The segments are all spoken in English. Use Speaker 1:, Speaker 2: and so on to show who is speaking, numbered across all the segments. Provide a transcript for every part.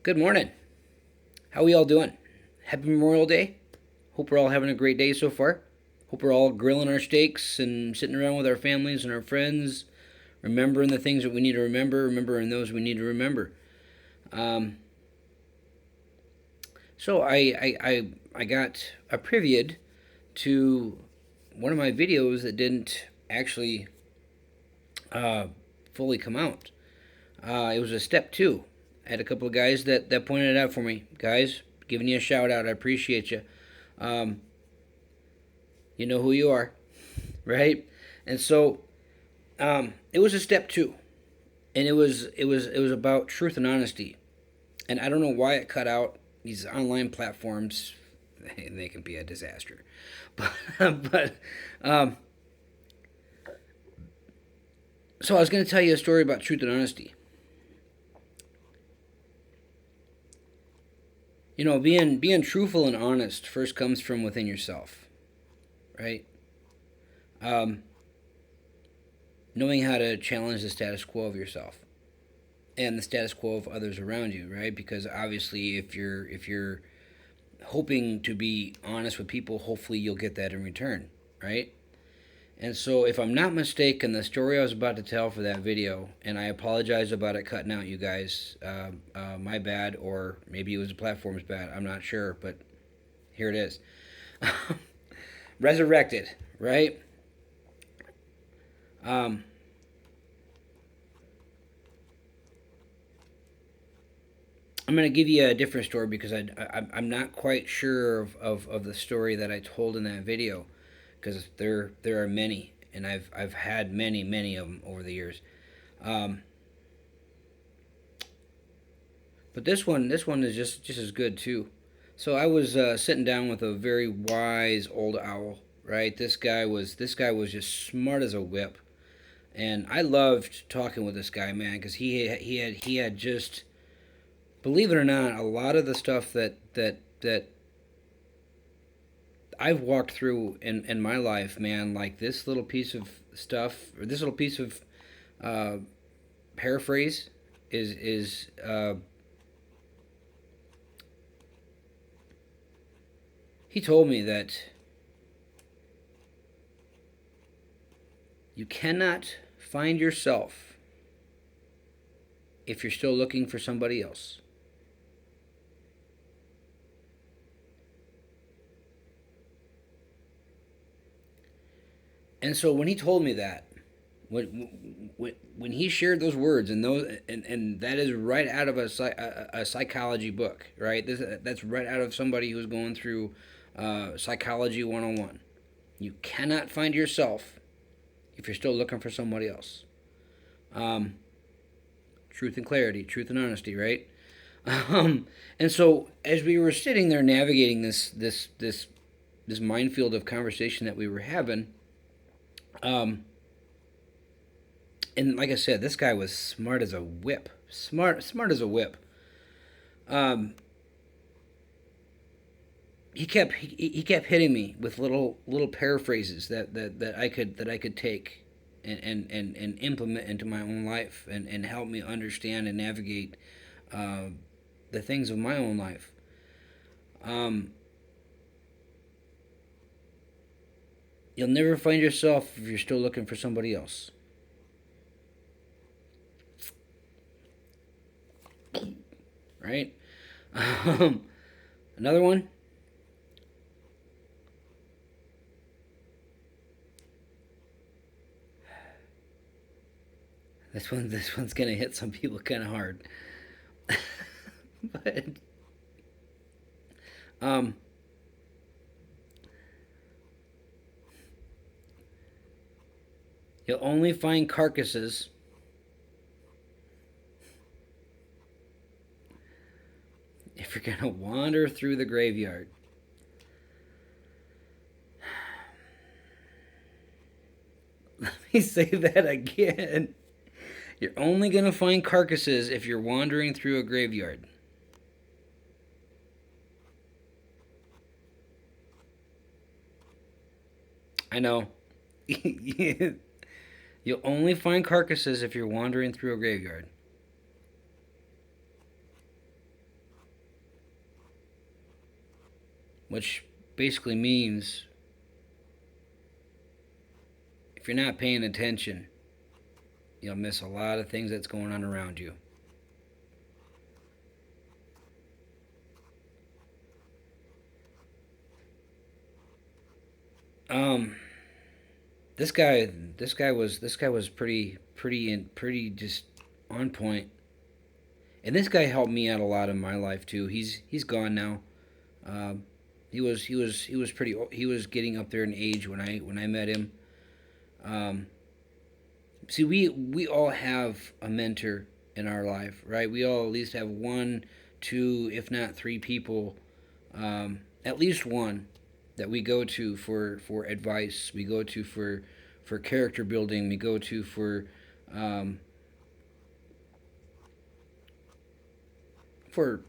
Speaker 1: Good morning. How we all doing? Happy Memorial Day. Hope we're all having a great day so far. Hope we're all grilling our steaks and sitting around with our families and our friends, remembering the things that we need to remember, remembering those we need to remember. Um, so I got a preview to one of my videos that didn't actually uh, fully come out. It was a step two. I had a couple of guys that pointed it out for me. Guys, giving you a shout out. I appreciate you. Um, you know who you are, right? And so it was a step two, and it was about truth and honesty. And I don't know why it cut out. These online platforms, they can be a disaster. But um, so I was going to tell you a story about truth and honesty. You know, being truthful and honest first comes from within yourself, right? Um, Knowing how to challenge the status quo of yourself and the status quo of others around you, right? Because obviously, if you're hoping to be honest with people, hopefully you'll get that in return, right? And so, if I'm not mistaken, the story I was about to tell for that video, and I apologize about it cutting out, you guys, my bad, or maybe it was the platform's bad. I'm not sure, but here it is. Resurrected, right? Um, I'm going to give you a different story because I'm not quite sure of the story that I told in that video because there are many, and I've had many of them over the years. Um, but this one is just as good too. So I was sitting down with a very wise old owl. Right, this guy was just smart as a whip, and I loved talking with this guy, man, because he had just, believe it or not, a lot of the stuff that I've walked through in my life, man, like this little piece of stuff, or this little piece of uh, paraphrase is he told me that you cannot find yourself if you're still looking for somebody else. And so when he told me that, when he shared those words and that is right out of a psychology book, right? That's right out of somebody who's going through psychology 101. You cannot find yourself if you're still looking for somebody else. Um, Truth and clarity, truth and honesty, right? Um, and so as we were sitting there navigating this minefield of conversation that we were having, um, and like I said, this guy was smart as a whip, smart as a whip. Um, he kept hitting me with little paraphrases that I could take and implement into my own life and help me understand and navigate uh, the things of my own life. Um, you'll never find yourself if you're still looking for somebody else, right? Um, Another one. This one's gonna hit some people kind of hard, but um, you'll only find carcasses if you're gonna wander through the graveyard. Let me say that again. You're only gonna find carcasses if you're wandering through a graveyard. I know. You'll only find carcasses if you're wandering through a graveyard. which basically means if you're not paying attention, you'll miss a lot of things that's going on around you. Um, this guy was pretty just on point, and this guy helped me out a lot in my life too. He's gone now. Um, he was getting up there in age when I met him. Um, See, we all have a mentor in our life, right? We all at least have one, two, if not three people, at least one that we go to for advice. We go to for character building. We go to um, for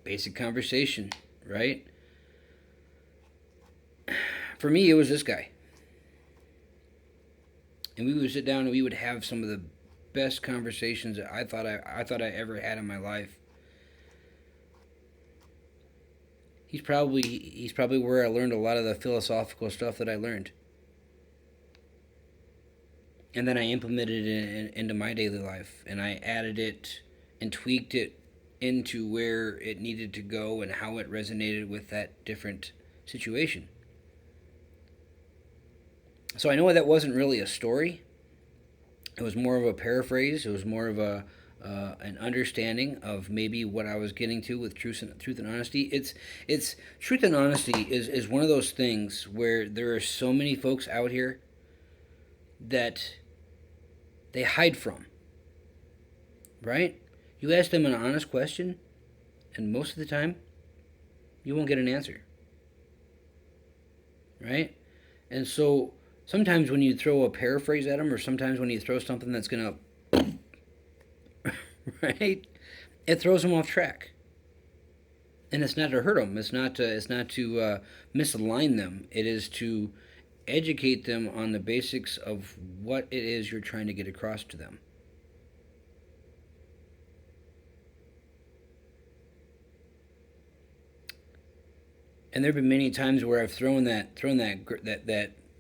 Speaker 1: basic conversation, right? For me, it was this guy, and we would sit down and we would have some of the best conversations that I thought I ever had in my life. He's probably where I learned a lot of the philosophical stuff that I learned, and then I implemented it into my daily life, and I added it and tweaked it into where it needed to go and how it resonated with that different situation. So I know that wasn't really a story. It was more of a paraphrase. It was more of a an understanding of maybe what I was getting to with truth and honesty. It's truth and honesty is one of those things where there are so many folks out here that they hide from. Right? You ask them an honest question, and most of the time, you won't get an answer. Right? And so sometimes when you throw a paraphrase at them, or sometimes when you throw something that's gonna, right, it throws them off track. And it's not to hurt them. It's not to misalign them. It is to educate them on the basics of what it is you're trying to get across to them. And there have been many times where I've thrown that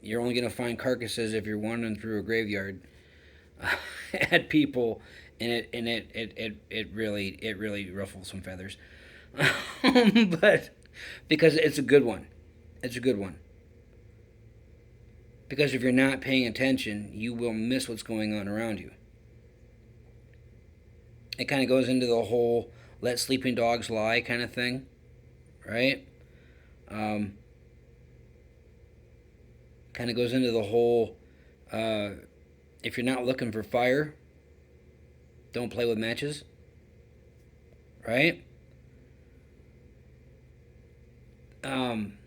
Speaker 1: you're only going to find carcasses if you're wandering through a graveyard at people, and it really ruffles some feathers. But because it's a good one, it's a good one. Because if you're not paying attention, you will miss what's going on around you. It kind of goes into the whole "let sleeping dogs lie" kind of thing, right? Um, Kind of goes into the whole uh, if you're not looking for fire, don't play with matches, right? Um,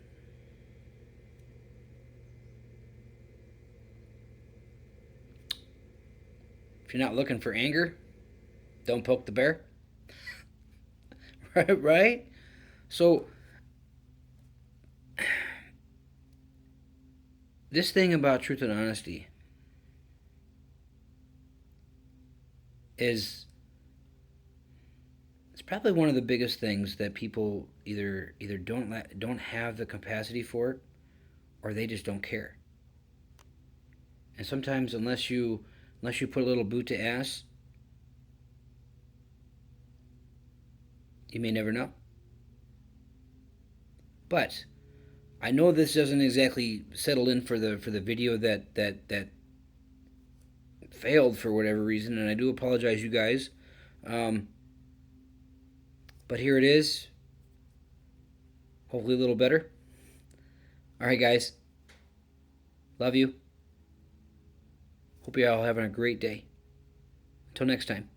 Speaker 1: if you're not looking for anger, don't poke the bear, right? Right? So this thing about truth and honesty is it's probably one of the biggest things that people either don't have the capacity for it, or they just don't care. And sometimes unless you put a little boot to ass, you may never know. But I know this doesn't exactly settle in for the video that failed for whatever reason, and I do apologize, you guys. Um, but here it is. Hopefully a little better. All right, guys. Love you. Hope you're all having a great day. Until next time.